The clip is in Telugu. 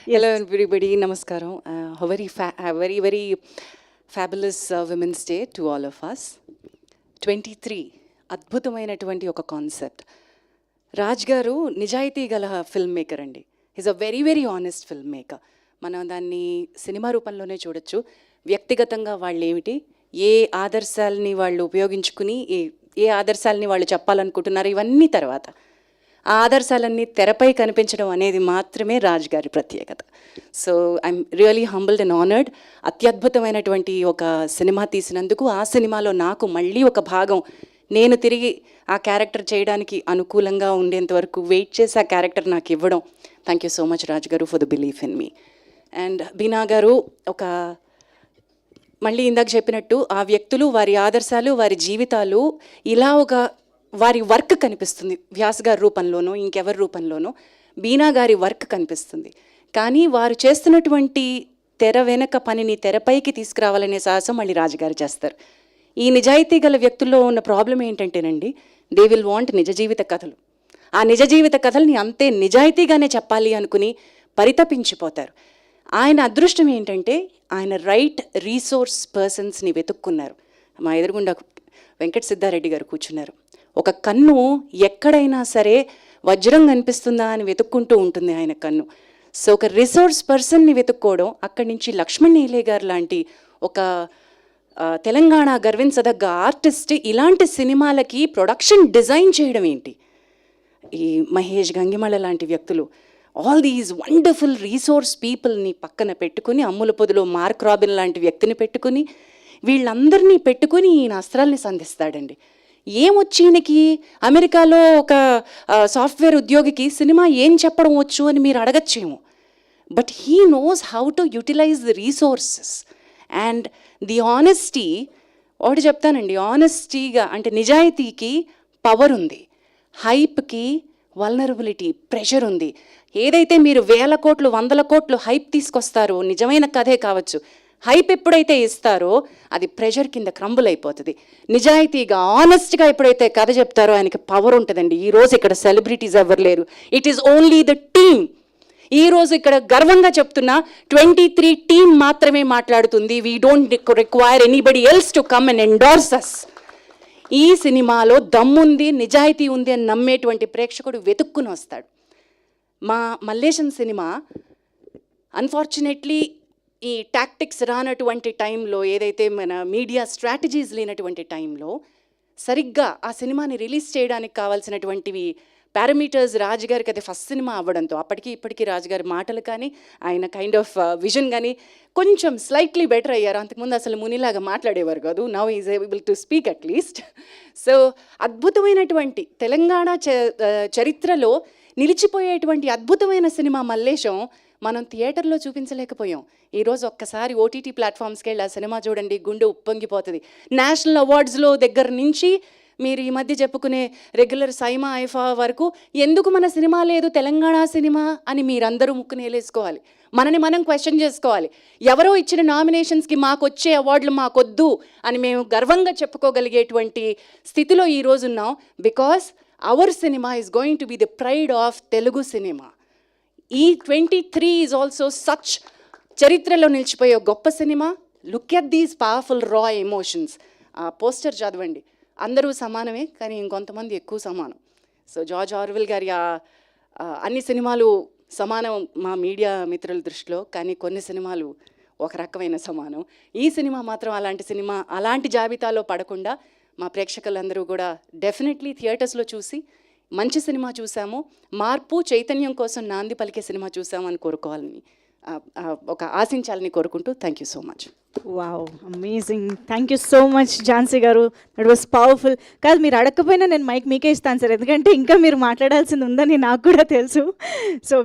Hello, everybody. Namaskaram. Very fabulous Women's Day to all of us. 23 అద్భుతమైనటువంటి ఒక కాన్సెప్ట్. రాజ్ గారు నిజాయితీ గల ఫిల్మ్ మేకర్ అండి. Is a very honest film maker. మనం దాన్ని సినిమా రూపంలోనే చూడొచ్చు. వ్యక్తిగతంగా వాళ్ళు ఏమిటి, ఏ ఆదర్శాలని వాళ్ళు ఉపయోగించుకుని ఏ ఆదర్శాలని వాళ్ళు చెప్పాలనుకుంటున్నారు, ఇవన్నీ తర్వాత ఆ ఆదర్శాలన్నీ తెరపై కనిపించడం అనేది మాత్రమే రాజ్ గారి ప్రత్యేకత. So I'm really humbled and honoured. అత్యద్భుతమైనటువంటి ఒక సినిమా తీసినందుకు, ఆ సినిమాలో నాకు మళ్ళీ ఒక భాగం నేను తిరిగి ఆ క్యారెక్టర్ చేయడానికి అనుకూలంగా ఉండేంత వరకు వెయిట్ చేసి ఆ క్యారెక్టర్ నాకు ఇవ్వడం. Thank you so much Raj garu for the belief in me. And Beena garu మళ్ళీ ఇందాక చెప్పినట్టు ఆ వ్యక్తులు, వారి ఆదర్శాలు, వారి జీవితాలు ఇలా వారి వర్క్ కనిపిస్తుంది. వ్యాస్ గారి రూపంలోనో ఇంకెవరి రూపంలోనో బీనా గారి వర్క్ కనిపిస్తుంది. కానీ వారు చేస్తున్నటువంటి తెర వెనక పనిని తెరపైకి తీసుకురావాలనే సాహసం మళ్ళీ రాజుగారు చేస్తారు. ఈ నిజాయితీ గల వ్యక్తుల్లో ఉన్న ప్రాబ్లం ఏంటంటేనండి, దే విల్ వాంట్ నిజ జీవిత కథలు. ఆ నిజ జీవిత కథల్ని అంతే నిజాయితీగానే చెప్పాలి అనుకుని పరితపించిపోతారు. ఆయన అదృష్టం ఏంటంటే ఆయన రైట్ రీసోర్స్ పర్సన్స్ని వెతుక్కున్నారు. మా ఎదురుగుండా వెంకట సిద్ధారెడ్డి గారు కూర్చున్నారు. ఒక కన్ను ఎక్కడైనా సరే వజ్రం కనిపిస్తుందా అని వెతుక్కుంటూ ఉంటుంది ఆయన కన్ను. సో ఒక రిసోర్స్ పర్సన్ని వెతుక్కోవడం, అక్కడి నుంచి లక్ష్మణ్ నీలే గారు లాంటి ఒక తెలంగాణ గర్వించదగ్గ ఆర్టిస్ట్ ఇలాంటి సినిమాలకి ప్రొడక్షన్ డిజైన్ చేయడం ఏంటి, ఈ మహేష్ గంగిమళ్ళ లాంటి వ్యక్తులు, ఆల్ దీస్ వండర్ఫుల్ రీసోర్స్ పీపుల్ని పక్కన పెట్టుకుని, అమ్ముల పొదిలో మార్క్ రాబిన్ లాంటి వ్యక్తిని పెట్టుకుని, వీళ్ళందరినీ పెట్టుకుని ఈయన అస్త్రాల్ని సంధిస్తాడండి. ఏమొచ్చినకి అమెరికాలో ఒక సాఫ్ట్వేర్ ఉద్యోగికి సినిమా ఏం చెప్పడం వచ్చు అని మీరు అడగచ్చేమో. But he knows how to utilize the resources and the honesty. ఒకటి చెప్తానండి, ఆనెస్టీగా అంటే నిజాయితీకి పవర్ ఉంది, హైప్కి వల్నరబిలిటీ, ప్రెషర్ ఉంది. ఏదైతే మీరు 1000 కోట్లు 100 కోట్లు హైప్ తీసుకొస్తారో, నిజమైన కథే కావచ్చు, హైప్ ఎప్పుడైతే ఇస్తారో అది ప్రెషర్ కింద క్రంబుల్ అయిపోతుంది. నిజాయితీగా ఆనెస్ట్గా ఎప్పుడైతే కథ చెప్తారో ఆయనకి పవర్ ఉంటుందండి. ఈరోజు ఇక్కడ సెలబ్రిటీస్ ఎవరు లేరు, it is only the team. ఈరోజు ఇక్కడ గర్వంగా చెప్తున్నా 23 టీమ్ మాత్రమే మాట్లాడుతుంది. We don't require anybody else to come and endorse us. ఈ సినిమాలో దమ్ముంది, నిజాయితీ ఉంది అని నమ్మేటువంటి ప్రేక్షకుడు వెతుక్కుని వస్తాడు. మా మల్లేశం సినిమా అన్ఫార్చునేట్లీ ఈ టాక్టిక్స్ రానటువంటి టైంలో, ఏదైతే మన మీడియా స్ట్రాటజీస్ లేనటువంటి టైంలో సరిగ్గా ఆ సినిమాని రిలీజ్ చేయడానికి కావాల్సినటువంటివి పారామీటర్స్ రాజుగారికి అది ఫస్ట్ సినిమా అవ్వడంతో, అప్పటికి ఇప్పటికీ రాజుగారి మాటలు కానీ ఆయన కైండ్ ఆఫ్ విజన్ కానీ కొంచెం స్లైట్లీ బెటర్ అయ్యారు. అంతకుముందు అసలు మునిలాగా మాట్లాడేవారు కాదు. Now is able to speak at least. So అద్భుతమైనటువంటి తెలంగాణ చరిత్రలో నిలిచిపోయేటువంటి అద్భుతమైన సినిమా మల్లేశం మనం థియేటర్లో చూపించలేకపోయాం. ఈరోజు ఒక్కసారి ఓటీటీ ప్లాట్ఫామ్స్కి వెళ్ళి ఆ సినిమా చూడండి, గుండె ఉప్పొంగిపోతుంది. నేషనల్ అవార్డ్స్లో దగ్గర నుంచి మీరు ఈ మధ్య చెప్పుకునే రెగ్యులర్ సైమా ఐఫా వరకు ఎందుకు మన సినిమా లేదు తెలంగాణ సినిమా అని మీరందరూ ముక్కునేలేసుకోవాలి. మనని మనం క్వశ్చన్ చేసుకోవాలి. ఎవరో ఇచ్చిన నామినేషన్స్కి మాకు వచ్చే అవార్డులు మాకొద్దు అని మేము గర్వంగా చెప్పుకోగలిగేటువంటి స్థితిలో ఈరోజు ఉన్నాం. Because our cinema is going to be the pride of Telugu cinema. ఈ 23 ఈజ్ ఆల్సో సచ్ చరిత్రలో నిలిచిపోయే గొప్ప cinema. Look at these powerful రా ఎమోషన్స్. ఆ పోస్టర్ చదవండి, అందరూ సమానమే కానీ ఇంకొంతమంది ఎక్కువ సమానం. సో జార్జ్ ఆర్వెల్ గారి అన్ని సినిమాలు సమానం మా మీడియా మిత్రుల దృష్టిలో, కానీ కొన్ని సినిమాలు ఒక రకమైన సమానం. ఈ సినిమా మాత్రం అలాంటి సినిమా, అలాంటి జాబితాలో పడకుండా మా ప్రేక్షకులందరూ కూడా డెఫినెట్లీ థియేటర్స్లో చూసి మంచి సినిమా చూసాము, మార్పు చైతన్యం కోసం నాంది పలికే సినిమా చూసాము అని కోరుకోవాలని, ఒక ఆశించాలని కోరుకుంటూ thank you so much. Wow, amazing. Thank you so much Jhansi గారు, దట్ వాస్ పవర్ఫుల్. కాదు, మీరు అడగకపోయినా నేను మైక్ మీకే ఇస్తాను సార్, ఎందుకంటే ఇంకా మీరు మాట్లాడాల్సింది ఉందని నాకు కూడా తెలుసు. సో